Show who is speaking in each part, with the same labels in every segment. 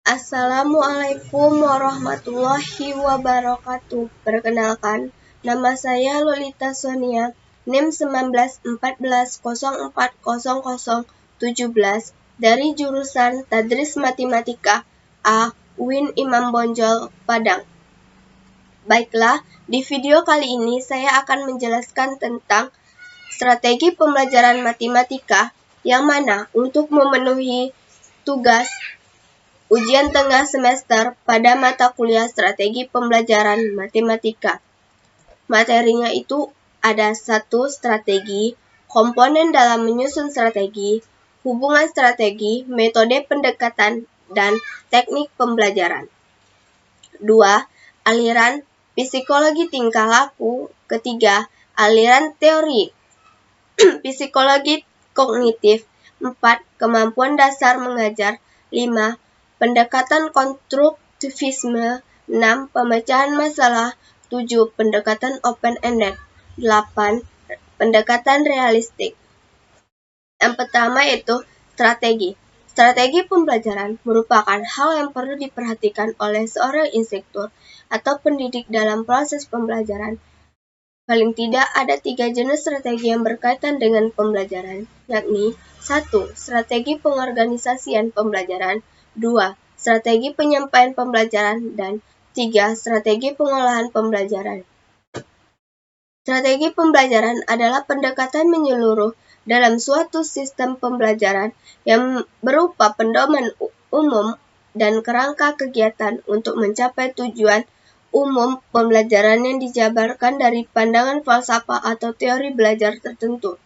Speaker 1: Assalamualaikum warahmatullahi wabarakatuh. Perkenalkan, nama saya Lolita Sonia, NIM 1914040017 dari jurusan Tadris Matematika A, UIN Imam Bonjol, Padang. Baiklah, di video kali ini saya akan menjelaskan tentang strategi pembelajaran matematika yang mana untuk memenuhi tugas ujian tengah semester pada mata kuliah strategi pembelajaran matematika. Materinya itu ada 1. Strategi, komponen dalam menyusun strategi, hubungan strategi, metode pendekatan, dan teknik pembelajaran. 2. Aliran psikologi tingkah laku. Ketiga, aliran teori psikologi kognitif. 4. Kemampuan dasar mengajar. 5. Pendekatan konstruktivisme. 6. Pemecahan masalah. 7. Pendekatan open-ended. 8. Pendekatan realistik. Yang pertama yaitu strategi. Strategi pembelajaran merupakan hal yang perlu diperhatikan oleh seorang instruktur atau pendidik dalam proses pembelajaran. Paling tidak ada 3 jenis strategi yang berkaitan dengan pembelajaran, yakni 1. Strategi pengorganisasian pembelajaran, 2. Strategi penyampaian pembelajaran, dan 3. Strategi pengolahan pembelajaran. Strategi pembelajaran adalah pendekatan menyeluruh dalam suatu sistem pembelajaran yang berupa pedoman umum dan kerangka kegiatan untuk mencapai tujuan umum pembelajaran yang dijabarkan dari pandangan falsafah atau teori belajar tertentu.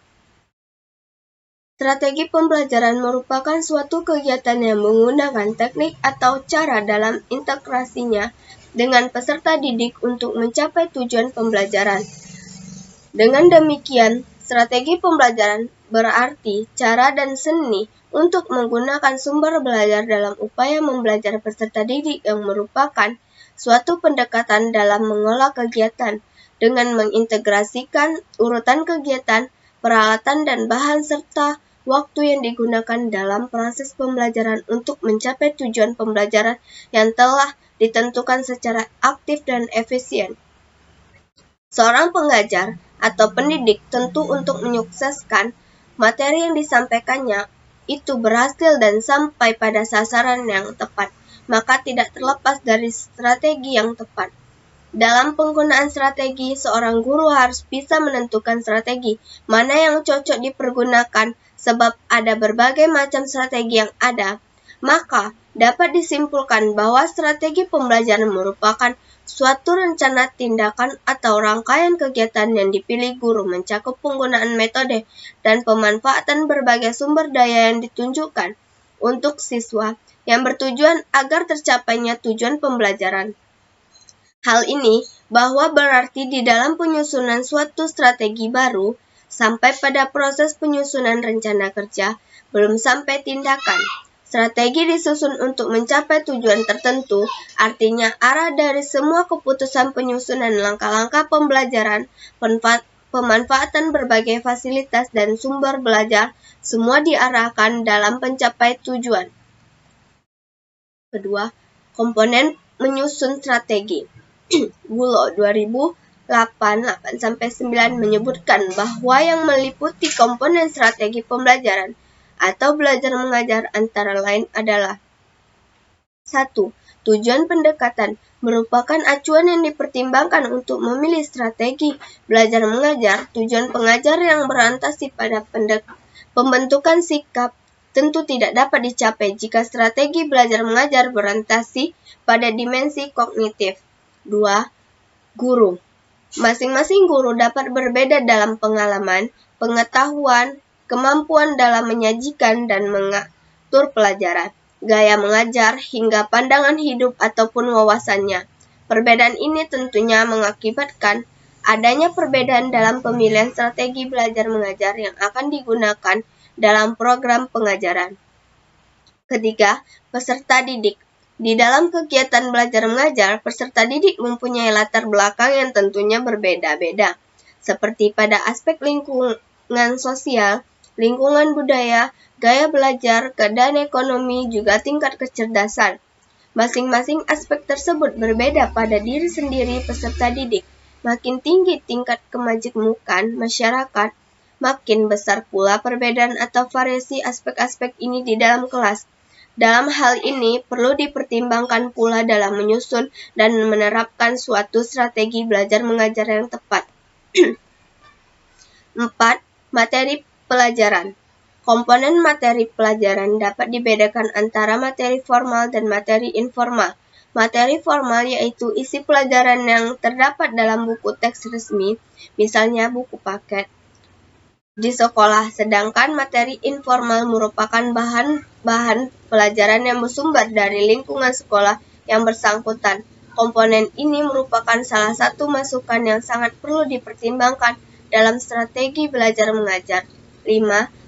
Speaker 1: Strategi pembelajaran merupakan suatu kegiatan yang menggunakan teknik atau cara dalam integrasinya dengan peserta didik untuk mencapai tujuan pembelajaran. Dengan demikian, strategi pembelajaran berarti cara dan seni untuk menggunakan sumber belajar dalam upaya membelajar peserta didik yang merupakan suatu pendekatan dalam mengolah kegiatan dengan mengintegrasikan urutan kegiatan, peralatan dan bahan serta waktu yang digunakan dalam proses pembelajaran untuk mencapai tujuan pembelajaran yang telah ditentukan secara aktif dan efisien. Seorang pengajar atau pendidik tentu untuk menyukseskan materi yang disampaikannya itu berhasil dan sampai pada sasaran yang tepat, maka tidak terlepas dari strategi yang tepat. Dalam penggunaan strategi, seorang guru harus bisa menentukan strategi mana yang cocok dipergunakan, sebab ada berbagai macam strategi yang ada. Maka, dapat disimpulkan bahwa strategi pembelajaran merupakan suatu rencana tindakan atau rangkaian kegiatan yang dipilih guru mencakup penggunaan metode dan pemanfaatan berbagai sumber daya yang ditunjukkan untuk siswa yang bertujuan agar tercapainya tujuan pembelajaran. Hal ini bahwa berarti di dalam penyusunan suatu strategi baru, sampai pada proses penyusunan rencana kerja, belum sampai tindakan. Strategi disusun untuk mencapai tujuan tertentu, artinya arah dari semua keputusan penyusunan langkah-langkah pembelajaran, pemanfaatan berbagai fasilitas dan sumber belajar, semua diarahkan dalam mencapai tujuan. Kedua, komponen menyusun strategi. Gulo 2008-9 menyebutkan bahwa yang meliputi komponen strategi pembelajaran atau belajar mengajar antara lain adalah 1. Tujuan pendekatan merupakan acuan yang dipertimbangkan untuk memilih strategi belajar mengajar. Tujuan pengajar yang berorientasi pada pembentukan sikap tentu tidak dapat dicapai jika strategi belajar mengajar berorientasi pada dimensi kognitif. 2. Guru. Masing-masing guru dapat berbeda dalam pengalaman, pengetahuan, kemampuan dalam menyajikan dan mengatur pelajaran, gaya mengajar, hingga pandangan hidup ataupun wawasannya. Perbedaan ini tentunya mengakibatkan adanya perbedaan dalam pemilihan strategi belajar mengajar yang akan digunakan dalam program pengajaran. Ketiga, peserta didik. Di dalam kegiatan belajar mengajar, peserta didik mempunyai latar belakang yang tentunya berbeda-beda, seperti pada aspek lingkungan sosial, lingkungan budaya, gaya belajar, keadaan ekonomi, juga tingkat kecerdasan. Masing-masing aspek tersebut berbeda pada diri sendiri peserta didik. Makin tinggi tingkat kemajemukan masyarakat, makin besar pula perbedaan atau variasi aspek-aspek ini di dalam kelas. Dalam hal ini, perlu dipertimbangkan pula dalam menyusun dan menerapkan suatu strategi belajar mengajar yang tepat. 4. Materi pelajaran. Komponen materi pelajaran dapat dibedakan antara materi formal dan materi informal. Materi formal yaitu isi pelajaran yang terdapat dalam buku teks resmi, misalnya buku paket di sekolah, sedangkan materi informal merupakan bahan pelajaran yang bersumber dari lingkungan sekolah yang bersangkutan. Komponen ini merupakan salah satu masukan yang sangat perlu dipertimbangkan dalam strategi belajar mengajar. 5.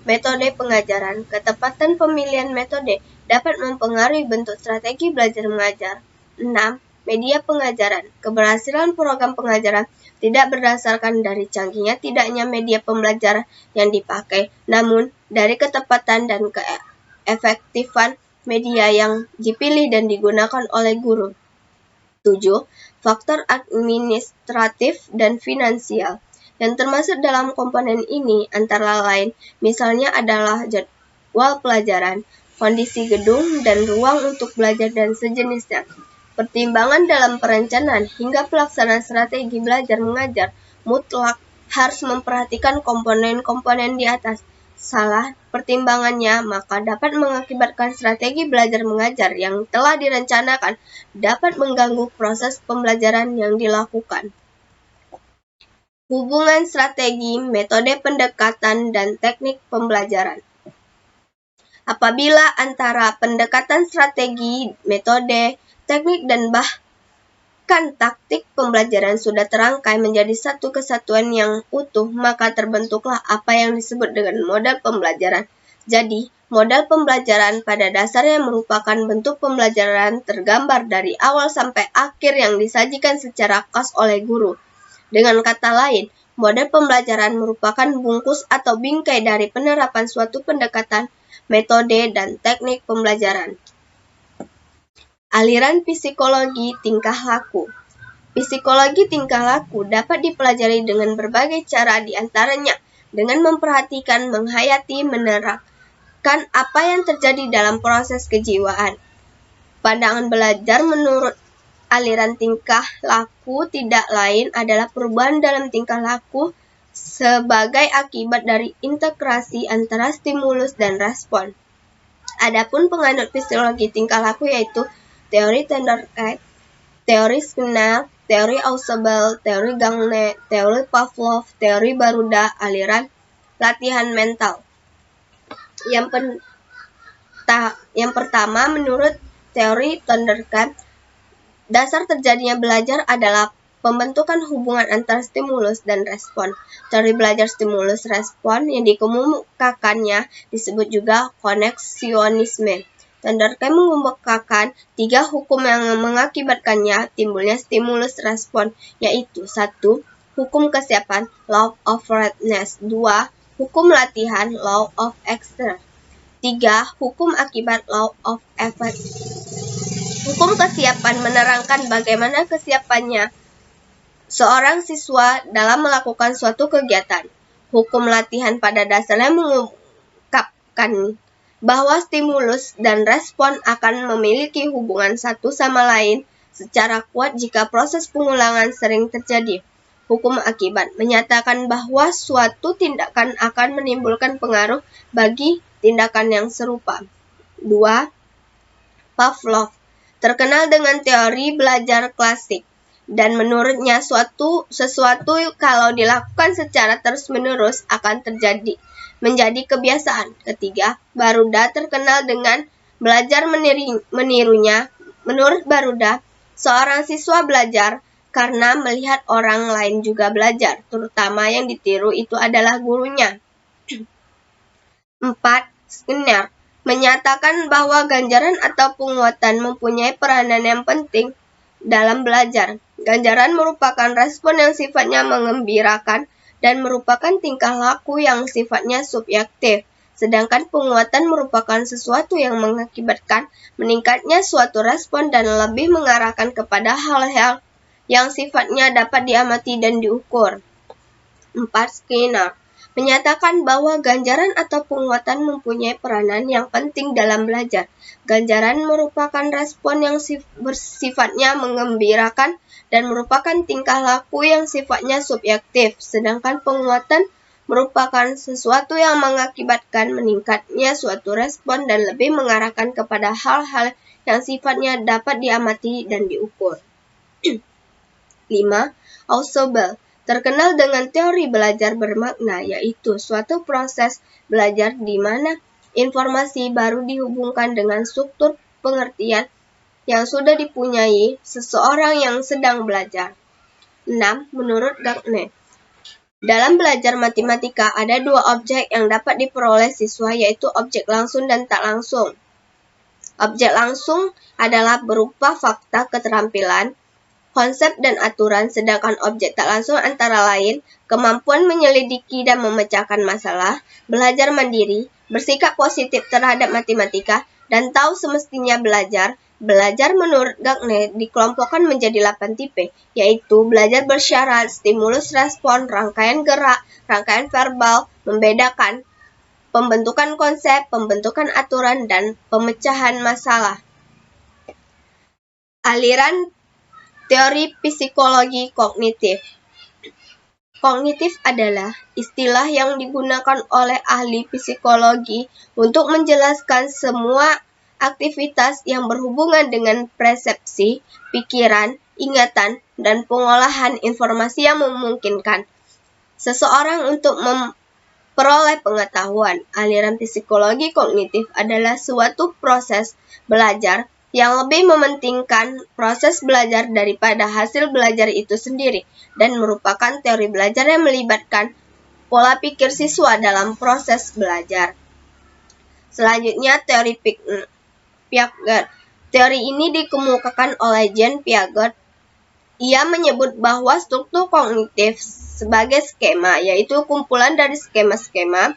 Speaker 1: Metode pengajaran. Ketepatan pemilihan metode dapat mempengaruhi bentuk strategi belajar mengajar. 6. Media pengajaran. Keberhasilan program pengajaran tidak berdasarkan dari canggihnya tidaknya media pembelajaran yang dipakai, namun dari ketepatan dan keefektifan media yang dipilih dan digunakan oleh guru. 7. Faktor administratif dan finansial. Yang termasuk dalam komponen ini antara lain misalnya adalah jadwal pelajaran, kondisi gedung dan ruang untuk belajar dan sejenisnya. Pertimbangan dalam perencanaan hingga pelaksanaan strategi belajar mengajar mutlak harus memperhatikan komponen-komponen di atas. Salah pertimbangannya maka dapat mengakibatkan strategi belajar mengajar yang telah direncanakan dapat mengganggu proses pembelajaran yang dilakukan. Hubungan strategi, metode pendekatan, dan teknik pembelajaran. Apabila antara pendekatan strategi, metode, teknik, dan bahkan taktik pembelajaran sudah terangkai menjadi satu kesatuan yang utuh, maka terbentuklah apa yang disebut dengan model pembelajaran. Jadi, model pembelajaran pada dasarnya merupakan bentuk pembelajaran tergambar dari awal sampai akhir yang disajikan secara khas oleh guru. Dengan kata lain, model pembelajaran merupakan bungkus atau bingkai dari penerapan suatu pendekatan, metode, dan teknik pembelajaran. Aliran psikologi tingkah laku. Psikologi tingkah laku dapat dipelajari dengan berbagai cara, di antaranya dengan memperhatikan, menghayati, menerapkan apa yang terjadi dalam proses kejiwaan. Pandangan belajar menurut aliran tingkah laku tidak lain adalah perubahan dalam tingkah laku sebagai akibat dari integrasi antara stimulus dan respon. Adapun penganut psikologi tingkah laku yaitu teori Tenderkite, teori Skinner, teori Ausubel, teori Gagne, teori Pavlov, teori Baruda, aliran latihan mental. Yang pertama, menurut teori Tenderkite, dasar terjadinya belajar adalah pembentukan hubungan antara stimulus dan respon. Teori belajar stimulus respon yang dikemukakannya disebut juga koneksionisme. Tenderkite mengemukakan 3 hukum yang mengakibatkannya timbulnya stimulus respon, yaitu 1. Hukum kesiapan, law of readiness. 2. Hukum latihan, law of exertion. 3. Hukum akibat, law of effect. Hukum kesiapan menerangkan bagaimana kesiapannya seorang siswa dalam melakukan suatu kegiatan. Hukum latihan pada dasarnya mengungkapkan bahwa stimulus dan respon akan memiliki hubungan satu sama lain secara kuat jika proses pengulangan sering terjadi. Hukum akibat menyatakan bahwa suatu tindakan akan menimbulkan pengaruh bagi tindakan yang serupa. 2. Pavlov terkenal dengan teori belajar klasik, dan menurutnya sesuatu kalau dilakukan secara terus-menerus akan menjadi kebiasaan. 3. Baruda terkenal dengan belajar menirunya. Menurut Baruda, seorang siswa belajar karena melihat orang lain juga belajar, terutama yang ditiru itu adalah gurunya. 4. Skinner menyatakan bahwa ganjaran atau penguatan mempunyai peranan yang penting dalam belajar. Ganjaran merupakan respon yang sifatnya menggembirakan dan merupakan tingkah laku yang sifatnya subjektif. sedangkan penguatan merupakan sesuatu yang mengakibatkan meningkatnya suatu respon dan lebih mengarahkan kepada hal-hal yang sifatnya dapat diamati dan diukur. 4. Skinner menyatakan bahwa ganjaran atau penguatan mempunyai peranan yang penting dalam belajar. Ganjaran merupakan respon yang bersifatnya menggembirakan dan merupakan tingkah laku yang sifatnya subjektif, sedangkan penguatan merupakan sesuatu yang mengakibatkan meningkatnya suatu respon dan lebih mengarahkan kepada hal-hal yang sifatnya dapat diamati dan diukur. 5. Ausubel terkenal dengan teori belajar bermakna, yaitu suatu proses belajar di mana informasi baru dihubungkan dengan struktur pengertian yang sudah dipunyai seseorang yang sedang belajar. 6. Menurut Gagne, dalam belajar matematika ada dua objek yang dapat diperoleh siswa, yaitu objek langsung dan tak langsung. Objek langsung adalah berupa fakta, keterampilan, konsep dan aturan, sedangkan objek tak langsung antara lain kemampuan menyelidiki dan memecahkan masalah, belajar mandiri, bersikap positif terhadap matematika, dan tahu semestinya belajar. Belajar menurut Gagne dikelompokkan menjadi 8 tipe, yaitu belajar bersyarat, stimulus respon, rangkaian gerak, rangkaian verbal, membedakan, pembentukan konsep, pembentukan aturan, dan pemecahan masalah. Aliran teori psikologi kognitif. Kognitif adalah istilah yang digunakan oleh ahli psikologi untuk menjelaskan semua aktivitas yang berhubungan dengan persepsi, pikiran, ingatan, dan pengolahan informasi yang memungkinkan seseorang untuk memperoleh pengetahuan. Aliran psikologi kognitif adalah suatu proses belajar yang lebih mementingkan proses belajar daripada hasil belajar itu sendiri, dan merupakan teori belajar yang melibatkan pola pikir siswa dalam proses belajar. Selanjutnya, teori Piaget. Teori ini dikemukakan oleh Jean Piaget. Ia menyebut bahwa struktur kognitif sebagai skema, yaitu kumpulan dari skema-skema.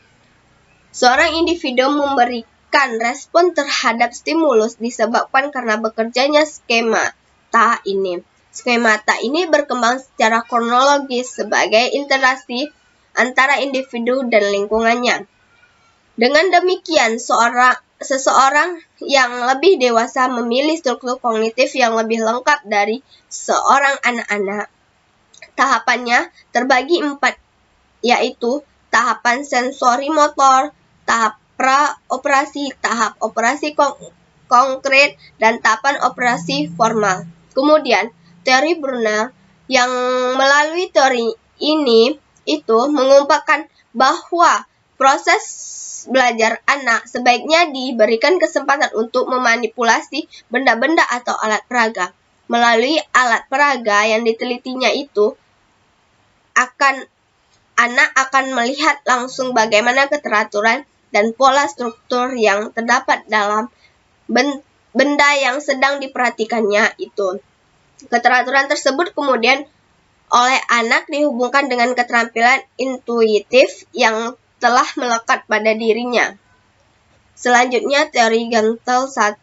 Speaker 1: Seorang individu memberikan respon terhadap stimulus disebabkan karena bekerjanya skemata ini. Skemata ini berkembang secara kronologis sebagai interaksi antara individu dan lingkungannya. Dengan demikian, seseorang yang lebih dewasa memilih struktur kognitif yang lebih lengkap dari seorang anak-anak. Tahapannya terbagi 4, yaitu tahapan sensori motor, tahap pra-operasi, tahap operasi konkret, dan tahapan operasi formal. Kemudian, teori Brunel yang melalui teori ini itu mengungkapkan bahwa proses belajar anak sebaiknya diberikan kesempatan untuk memanipulasi benda-benda atau alat peraga. Melalui alat peraga yang ditelitinya itu, anak akan melihat langsung bagaimana keteraturan dan pola struktur yang terdapat dalam benda yang sedang diperhatikannya itu. Keteraturan tersebut kemudian oleh anak dihubungkan dengan keterampilan intuitif yang telah melekat pada dirinya. Selanjutnya, teori Gantel 1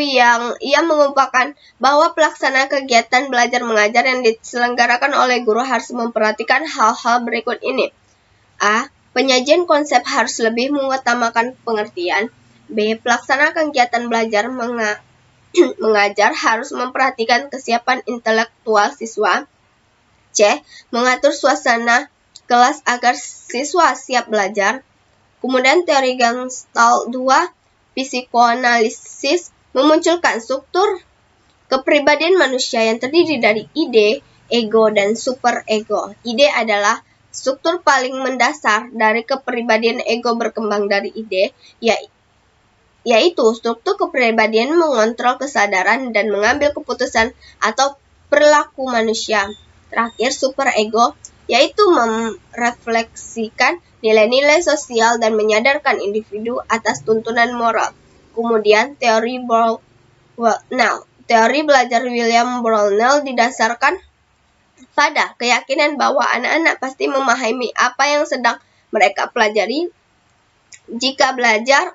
Speaker 1: yang ia mengungkapkan bahwa pelaksana kegiatan belajar mengajar yang diselenggarakan oleh guru harus memperhatikan hal-hal berikut ini. A. Penyajian konsep harus lebih mengutamakan pengertian. B. Pelaksana kegiatan belajar mengajar harus memperhatikan kesiapan intelektual siswa. C. Mengatur suasana kelas agar siswa siap belajar. Kemudian teori Gestalt 2, psikoanalisis, memunculkan struktur kepribadian manusia yang terdiri dari ide, ego, dan superego. Ide adalah struktur paling mendasar dari kepribadian. Ego berkembang dari ide, yaitu struktur kepribadian mengontrol kesadaran dan mengambil keputusan atau perilaku manusia. Terakhir, superego, yaitu merefleksikan nilai-nilai sosial dan menyadarkan individu atas tuntunan moral. Kemudian, teori Brownell. Teori belajar William Brownell didasarkan pada keyakinan bahwa anak-anak pasti memahami apa yang sedang mereka pelajari jika belajar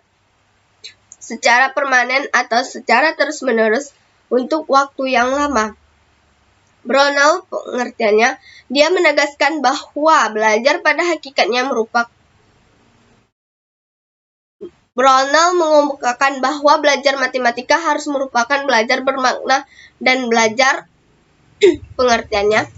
Speaker 1: secara permanen atau secara terus-menerus untuk waktu yang lama. Brownell pengertiannya, dia menegaskan bahwa belajar pada hakikatnya merupakan Brownell mengemukakan bahwa belajar matematika harus merupakan belajar bermakna dan belajar pengertiannya.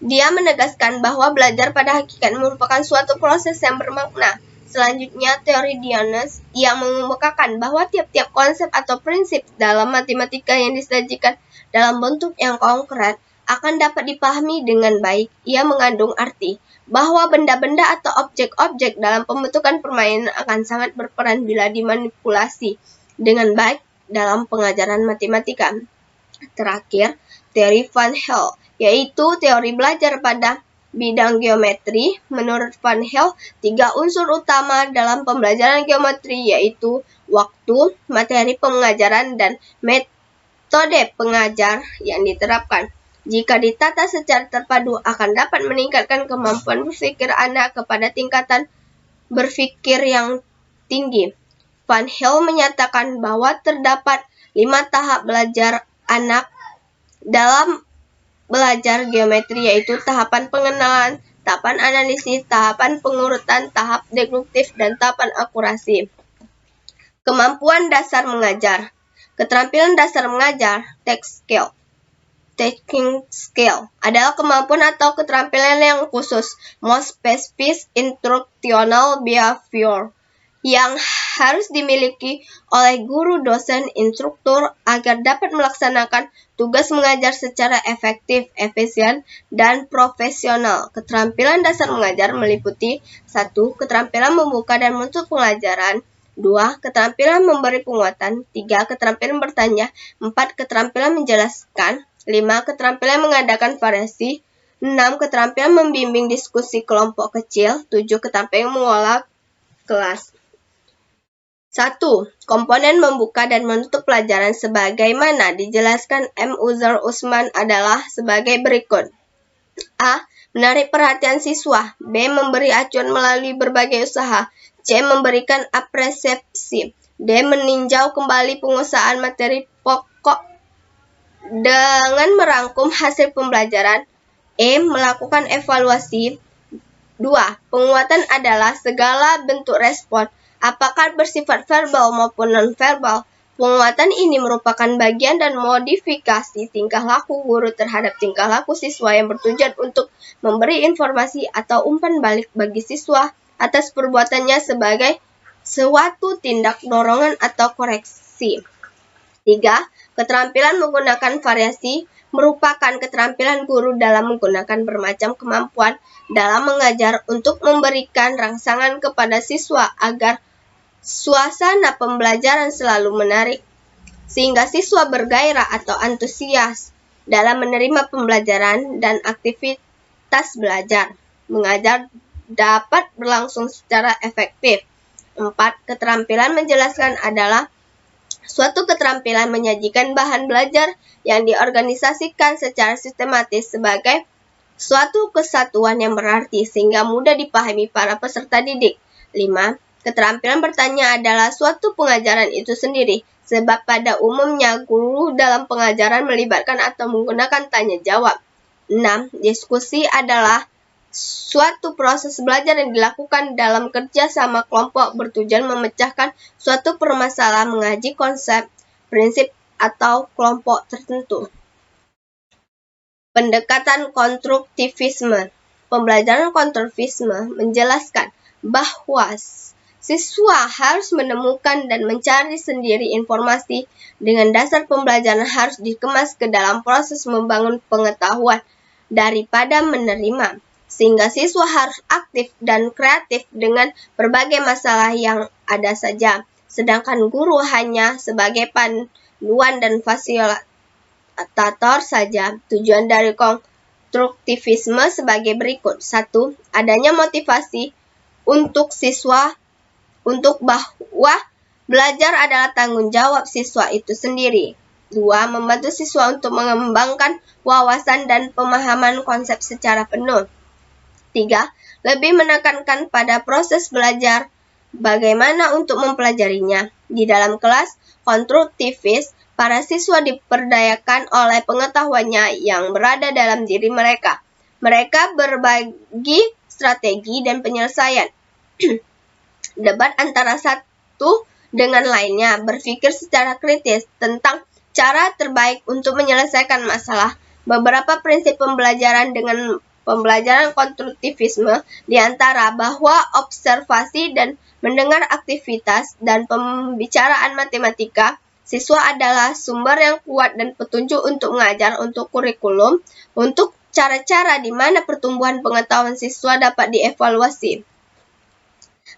Speaker 1: Dia menegaskan bahwa belajar pada hakikat merupakan suatu proses yang bermakna. Selanjutnya, teori Dionys yang mengemukakan bahwa tiap-tiap konsep atau prinsip dalam matematika yang disajikan dalam bentuk yang konkret akan dapat dipahami dengan baik. Ia mengandung arti bahwa benda-benda atau objek-objek dalam pembentukan permainan akan sangat berperan bila dimanipulasi dengan baik dalam pengajaran matematika. Terakhir, teori Van Hel, yaitu teori belajar pada bidang geometri. Menurut Van Hel, 3 unsur utama dalam pembelajaran geometri yaitu waktu, materi pengajaran, dan metode pengajar yang diterapkan. Jika ditata secara terpadu akan dapat meningkatkan kemampuan berpikir anak kepada tingkatan berpikir yang tinggi. Van Hel menyatakan bahwa terdapat 5 tahap belajar anak dalam belajar geometri, yaitu tahapan pengenalan, tahapan analisis, tahapan pengurutan, tahap deduktif, dan tahapan akurasi. Kemampuan dasar mengajar. Keterampilan dasar mengajar, teaching skill, adalah kemampuan atau keterampilan yang khusus, most specific instructional behavior, yang harus dimiliki oleh guru, dosen, instruktur agar dapat melaksanakan tugas mengajar secara efektif, efisien, dan profesional. Keterampilan dasar mengajar meliputi 1. Keterampilan membuka dan menutup pelajaran, 2. Keterampilan memberi penguatan, 3. Keterampilan bertanya, 4. Keterampilan menjelaskan, 5. Keterampilan mengadakan variasi, 6. Keterampilan membimbing diskusi kelompok kecil, 7. Keterampilan mengolah kelas. 1. Komponen membuka dan menutup pelajaran sebagaimana dijelaskan M. Uzair Usman adalah sebagai berikut. A. Menarik perhatian siswa. B. Memberi acuan melalui berbagai usaha. C. Memberikan apresiasi. D. Meninjau kembali pengusahaan materi pokok dengan merangkum hasil pembelajaran. E. Melakukan evaluasi. 2. Penguatan adalah segala bentuk respon, apakah bersifat verbal maupun non-verbal. Penguatan ini merupakan bagian dan modifikasi tingkah laku guru terhadap tingkah laku siswa yang bertujuan untuk memberi informasi atau umpan balik bagi siswa atas perbuatannya sebagai suatu tindak dorongan atau koreksi. 3. Keterampilan menggunakan variasi merupakan keterampilan guru dalam menggunakan bermacam kemampuan dalam mengajar untuk memberikan rangsangan kepada siswa agar suasana pembelajaran selalu menarik, sehingga siswa bergairah atau antusias dalam menerima pembelajaran dan aktivitas belajar. Mengajar dapat berlangsung secara efektif. 4. Keterampilan menjelaskan adalah suatu keterampilan menyajikan bahan belajar yang diorganisasikan secara sistematis sebagai suatu kesatuan yang berarti sehingga mudah dipahami para peserta didik. 5. Keterampilan bertanya adalah suatu pengajaran itu sendiri, sebab pada umumnya guru dalam pengajaran melibatkan atau menggunakan tanya jawab. 6. Diskusi adalah suatu proses belajar yang dilakukan dalam kerja sama kelompok bertujuan memecahkan suatu permasalahan, mengaji konsep, prinsip, atau kelompok tertentu. Pendekatan konstruktivisme. Pembelajaran konstruktivisme menjelaskan bahwa siswa harus menemukan dan mencari sendiri informasi dengan dasar pembelajaran harus dikemas ke dalam proses membangun pengetahuan daripada menerima, sehingga siswa harus aktif dan kreatif dengan berbagai masalah yang ada saja, sedangkan guru hanya sebagai panduan dan fasilitator saja. Tujuan dari konstruktivisme sebagai berikut. 1. Adanya motivasi untuk siswa untuk bahwa belajar adalah tanggung jawab siswa itu sendiri. 2. Membantu siswa untuk mengembangkan wawasan dan pemahaman konsep secara penuh. 3. Lebih menekankan pada proses belajar bagaimana untuk mempelajarinya. Di dalam kelas konstruktivis, para siswa diperdayakan oleh pengetahuannya yang berada dalam diri mereka. Mereka berbagi strategi dan penyelesaian debat antara satu dengan lainnya, berpikir secara kritis tentang cara terbaik untuk menyelesaikan masalah. Beberapa prinsip pembelajaran dengan pembelajaran konstruktivisme diantara bahwa observasi dan mendengar aktivitas dan pembicaraan matematika siswa adalah sumber yang kuat dan petunjuk untuk mengajar, untuk kurikulum, untuk cara-cara di mana pertumbuhan pengetahuan siswa dapat dievaluasi.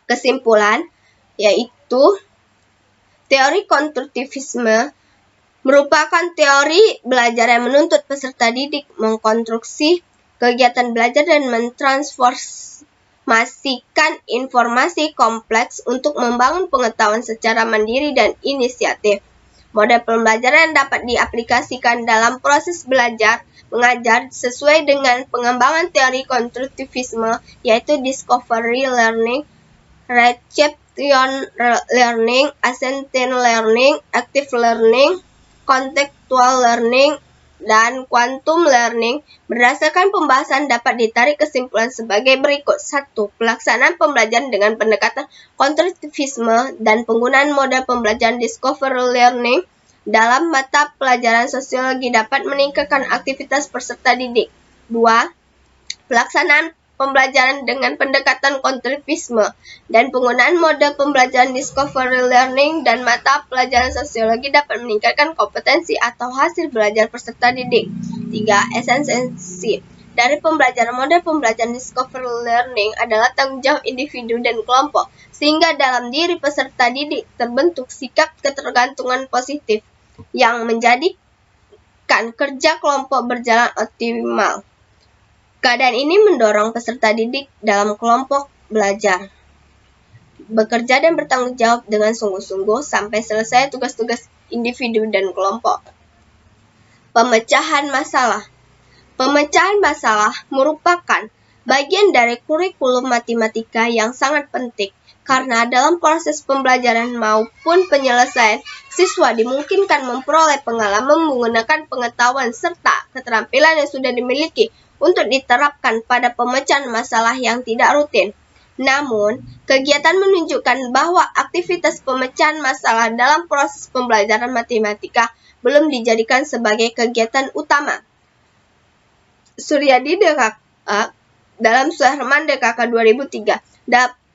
Speaker 1: Kesimpulan, yaitu teori konstruktivisme merupakan teori belajar yang menuntut peserta didik mengkonstruksi kegiatan belajar dan mentransformasikan informasi kompleks untuk membangun pengetahuan secara mandiri dan inisiatif. Model pembelajaran yang dapat diaplikasikan dalam proses belajar mengajar sesuai dengan pengembangan teori konstruktivisme, yaitu discovery learning, reception learning, ascertain learning, active learning, contextual learning, dan quantum learning. Berdasarkan pembahasan dapat ditarik kesimpulan sebagai berikut. 1. Pelaksanaan pembelajaran dengan pendekatan konstruktivisme dan penggunaan model pembelajaran discovery learning dalam mata pelajaran sosiologi dapat meningkatkan aktivitas peserta didik. 2. Pelaksanaan pembelajaran dengan pendekatan konstruktivisme dan penggunaan model pembelajaran discovery learning dan mata pelajaran sosiologi dapat meningkatkan kompetensi atau hasil belajar peserta didik. 3. Esensi dari pembelajaran model pembelajaran discovery learning adalah tanggung jawab individu dan kelompok, sehingga dalam diri peserta didik terbentuk sikap ketergantungan positif yang menjadikan kerja kelompok berjalan optimal. Keadaan ini mendorong peserta didik dalam kelompok belajar bekerja dan bertanggung jawab dengan sungguh-sungguh sampai selesai tugas-tugas individu dan kelompok. Pemecahan masalah. Pemecahan masalah merupakan bagian dari kurikulum matematika yang sangat penting karena dalam proses pembelajaran maupun penyelesaian, siswa dimungkinkan memperoleh pengalaman menggunakan pengetahuan serta keterampilan yang sudah dimiliki untuk diterapkan pada pemecahan masalah yang tidak rutin. Namun, kegiatan menunjukkan bahwa aktivitas pemecahan masalah dalam proses pembelajaran matematika belum dijadikan sebagai kegiatan utama. Suryadi DKK dalam Suherman DKK 2003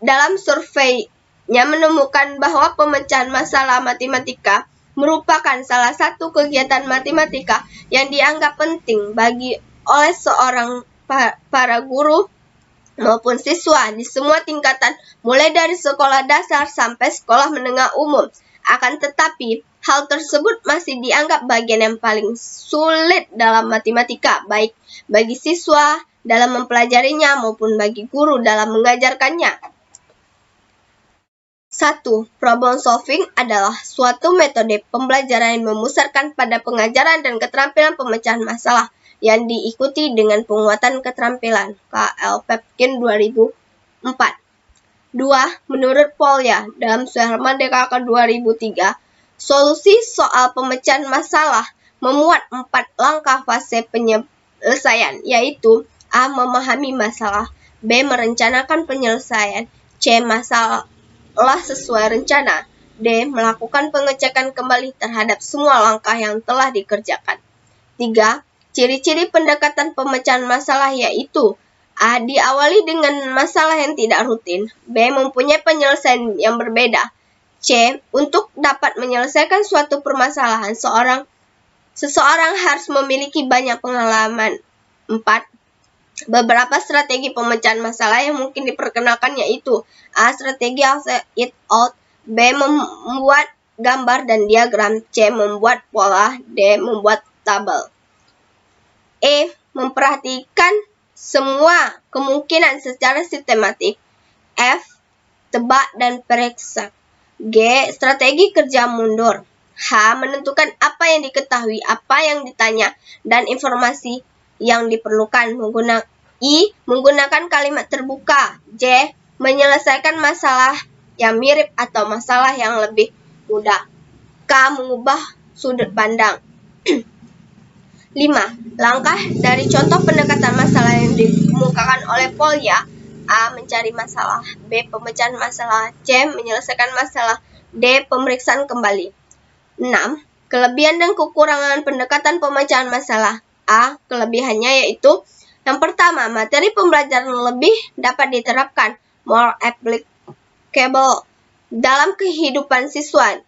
Speaker 1: dalam surveinya menemukan bahwa pemecahan masalah matematika merupakan salah satu kegiatan matematika yang dianggap penting oleh seorang para guru maupun siswa di semua tingkatan, mulai dari sekolah dasar sampai sekolah menengah umum. Akan tetapi, hal tersebut masih dianggap bagian yang paling sulit dalam matematika, baik bagi siswa dalam mempelajarinya maupun bagi guru dalam mengajarkannya. 1. Problem solving adalah suatu metode pembelajaran yang memusatkan pada pengajaran dan keterampilan pemecahan masalah yang diikuti dengan penguatan keterampilan. K.L. Pepkin 2004. 2. Menurut Polya dalam Suherman DKK 2003, solusi soal pemecahan masalah memuat 4 langkah fase penyelesaian, yaitu A. Memahami masalah, B. Merencanakan penyelesaian, C. Masalah sesuai rencana, D. Melakukan pengecekan kembali terhadap semua langkah yang telah dikerjakan. 3. Ciri-ciri pendekatan pemecahan masalah yaitu A. Diawali dengan masalah yang tidak rutin, B. Mempunyai penyelesaian yang berbeda, C. Untuk dapat menyelesaikan suatu permasalahan, seseorang harus memiliki banyak pengalaman. 4. Beberapa strategi pemecahan masalah yang mungkin diperkenalkan yaitu A. Strategi it out, B. Membuat gambar dan diagram, C. Membuat pola, D. Membuat tabel. E. Memperhatikan semua kemungkinan secara sistematik, F. Tebak dan periksa, G. Strategi kerja mundur, H. Menentukan apa yang diketahui, apa yang ditanya, dan informasi yang diperlukan. Menggunakan kalimat terbuka, J. Menyelesaikan masalah yang mirip atau masalah yang lebih mudah. K. Mengubah sudut pandang. 5. Langkah dari contoh pendekatan masalah yang dikemukakan oleh Polya. A. Mencari masalah. B. Pemecahan masalah. C. Menyelesaikan masalah. D. Pemeriksaan kembali. 6. Kelebihan dan kekurangan pendekatan pemecahan masalah. A. Kelebihannya yaitu yang pertama, materi pembelajaran lebih dapat diterapkan, more applicable, dalam kehidupan siswa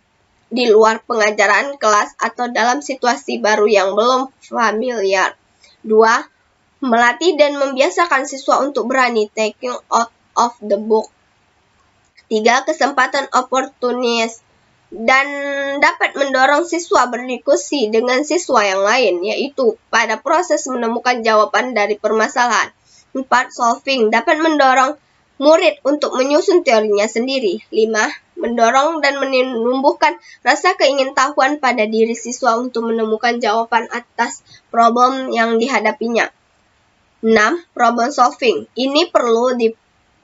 Speaker 1: di luar pengajaran kelas atau dalam situasi baru yang belum familiar. 2. Melatih dan membiasakan siswa untuk berani, taking out of the book. 3. Kesempatan oportunis dan dapat mendorong siswa berdiskusi dengan siswa yang lain, yaitu pada proses menemukan jawaban dari permasalahan. 4. Solving dapat mendorong murid untuk menyusun teorinya sendiri. 5. Mendorong dan menumbuhkan rasa keingintahuan pada diri siswa untuk menemukan jawaban atas problem yang dihadapinya. 6. Problem solving. Ini perlu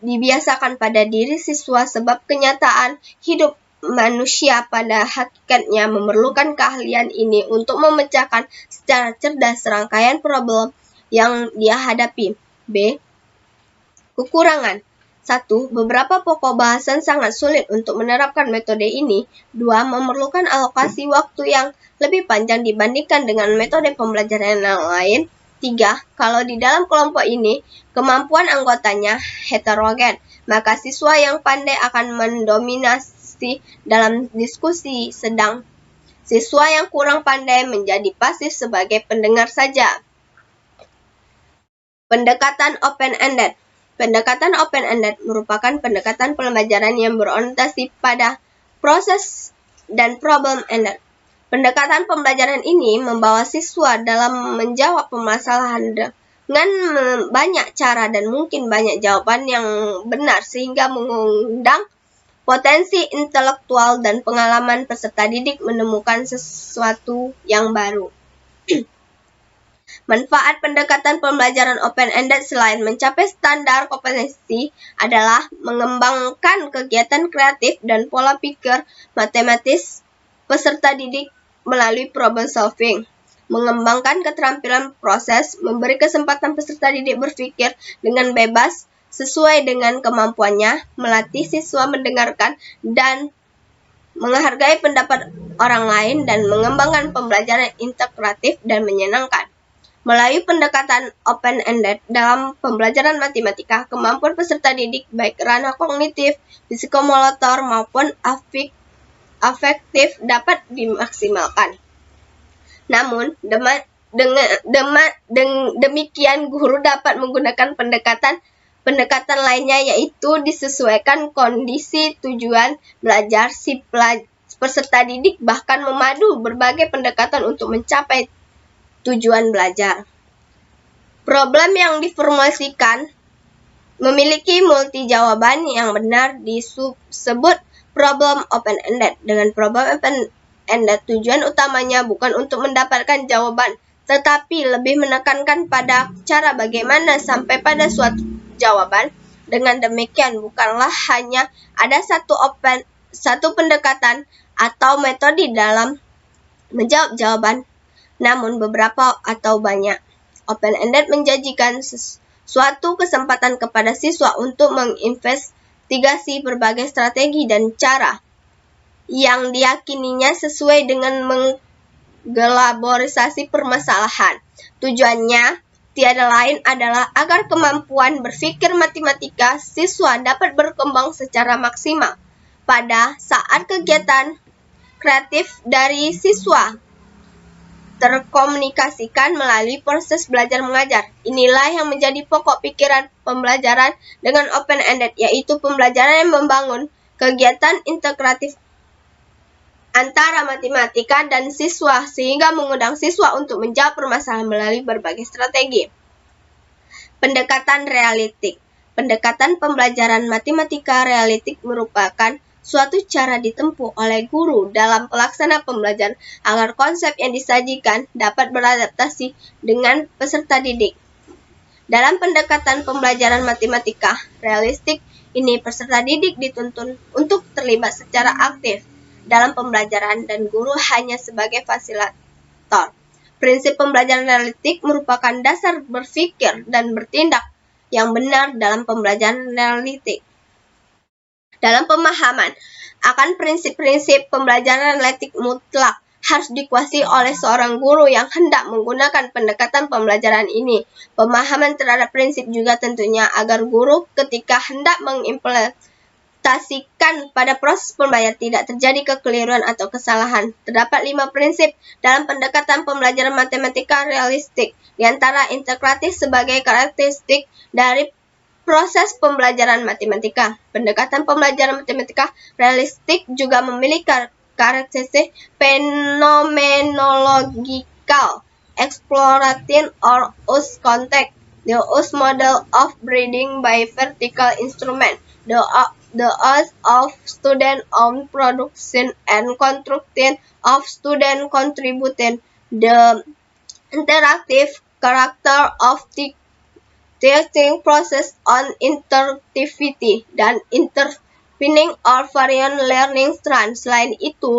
Speaker 1: dibiasakan pada diri siswa sebab kenyataan hidup manusia pada hakikatnya memerlukan keahlian ini untuk memecahkan secara cerdas serangkaian problem yang dia hadapi. B. Kekurangan. 1. Beberapa pokok bahasan sangat sulit untuk menerapkan metode ini. 2. Memerlukan alokasi waktu yang lebih panjang dibandingkan dengan metode pembelajaran yang lain. 3. Kalau di dalam kelompok ini, kemampuan anggotanya heterogen, maka siswa yang pandai akan mendominasi dalam diskusi, sedang siswa yang kurang pandai menjadi pasif sebagai pendengar saja. Pendekatan open-ended. Pendekatan open-ended merupakan pendekatan pembelajaran yang berorientasi pada proses dan problem-ended. Pendekatan pembelajaran ini membawa siswa dalam menjawab permasalahan dengan banyak cara dan mungkin banyak jawaban yang benar sehingga mengundang potensi intelektual dan pengalaman peserta didik menemukan sesuatu yang baru. Manfaat pendekatan pembelajaran open-ended selain mencapai standar kompetensi adalah mengembangkan kegiatan kreatif dan pola pikir matematis peserta didik melalui problem solving, mengembangkan keterampilan proses, memberi kesempatan peserta didik berpikir dengan bebas sesuai dengan kemampuannya, melatih siswa mendengarkan dan menghargai pendapat orang lain, dan mengembangkan pembelajaran integratif dan menyenangkan. Melalui pendekatan open-ended dalam pembelajaran matematika, kemampuan peserta didik baik ranah kognitif, psikomotor maupun afektif dapat dimaksimalkan. Namun, demikian guru dapat menggunakan pendekatan lainnya, yaitu disesuaikan kondisi tujuan belajar si peserta didik, bahkan memadu berbagai pendekatan untuk mencapai tujuan belajar. Problem yang diformulasikan memiliki multi jawaban yang benar disebut problem open-ended. Dengan problem open-ended, tujuan utamanya bukan untuk mendapatkan jawaban, tetapi lebih menekankan pada cara bagaimana sampai pada suatu jawaban. Dengan demikian, bukanlah hanya ada satu pendekatan atau metode dalam menjawab jawaban, namun beberapa atau banyak. Open-ended menjanjikan suatu kesempatan kepada siswa untuk menginvestigasi berbagai strategi dan cara yang diyakininya sesuai dengan mengelaborisasi permasalahan. Tujuannya tiada lain adalah agar kemampuan berpikir matematika siswa dapat berkembang secara maksimal pada saat kegiatan kreatif dari siswa terkomunikasikan melalui proses belajar mengajar. Inilah yang menjadi pokok pikiran pembelajaran dengan open-ended, yaitu pembelajaran yang membangun kegiatan integratif antara matematika dan siswa sehingga mengundang siswa untuk menjawab permasalahan melalui berbagai strategi. Pendekatan realistik. Pendekatan pembelajaran matematika realistik merupakan suatu cara ditempuh oleh guru dalam pelaksanaan pembelajaran agar konsep yang disajikan dapat beradaptasi dengan peserta didik. Dalam pendekatan pembelajaran matematika realistik, ini peserta didik dituntun untuk terlibat secara aktif dalam pembelajaran dan guru hanya sebagai fasilitator. Prinsip pembelajaran analitik merupakan dasar berpikir dan bertindak yang benar dalam pembelajaran analitik. Dalam pemahaman akan prinsip-prinsip pembelajaran analitik mutlak harus dikuasai oleh seorang guru yang hendak menggunakan pendekatan pembelajaran ini. Pemahaman terhadap prinsip juga tentunya agar guru ketika hendak mengimplementasikan pada proses pembelajaran tidak terjadi kekeliruan atau kesalahan. Terdapat 5 prinsip dalam pendekatan pembelajaran matematika realistik, di antara integratif sebagai karakteristik dari proses pembelajaran matematika. Pendekatan pembelajaran matematika realistik juga memiliki karakteristik phenomenological, explorative or use context, the use model of breeding by vertical instrument, the use of student-owned production and construction of student contribution, the interactive character of the teaching process on interactivity, dan intervening or variant learning strands. Selain itu,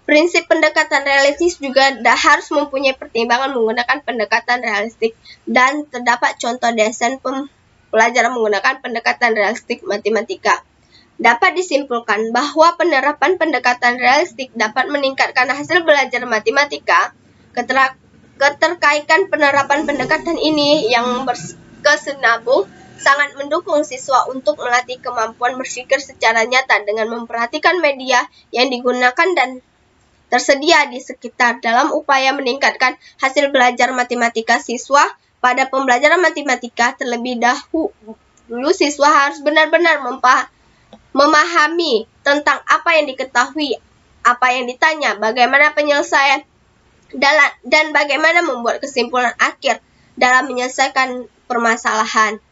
Speaker 1: prinsip pendekatan realistis juga harus mempunyai pertimbangan menggunakan pendekatan realistik, dan terdapat contoh desain pelajaran menggunakan pendekatan realistik matematika. Dapat disimpulkan bahwa penerapan pendekatan realistik dapat meningkatkan hasil belajar matematika. Keterkaitan penerapan pendekatan ini yang berkesinambung sangat mendukung siswa untuk melatih kemampuan berpikir secara nyata dengan memperhatikan media yang digunakan dan tersedia di sekitar dalam upaya meningkatkan hasil belajar matematika siswa. Pada pembelajaran matematika terlebih dahulu siswa harus benar-benar memahami tentang apa yang diketahui, apa yang ditanya, bagaimana penyelesaian, dan bagaimana membuat kesimpulan akhir dalam menyelesaikan permasalahan.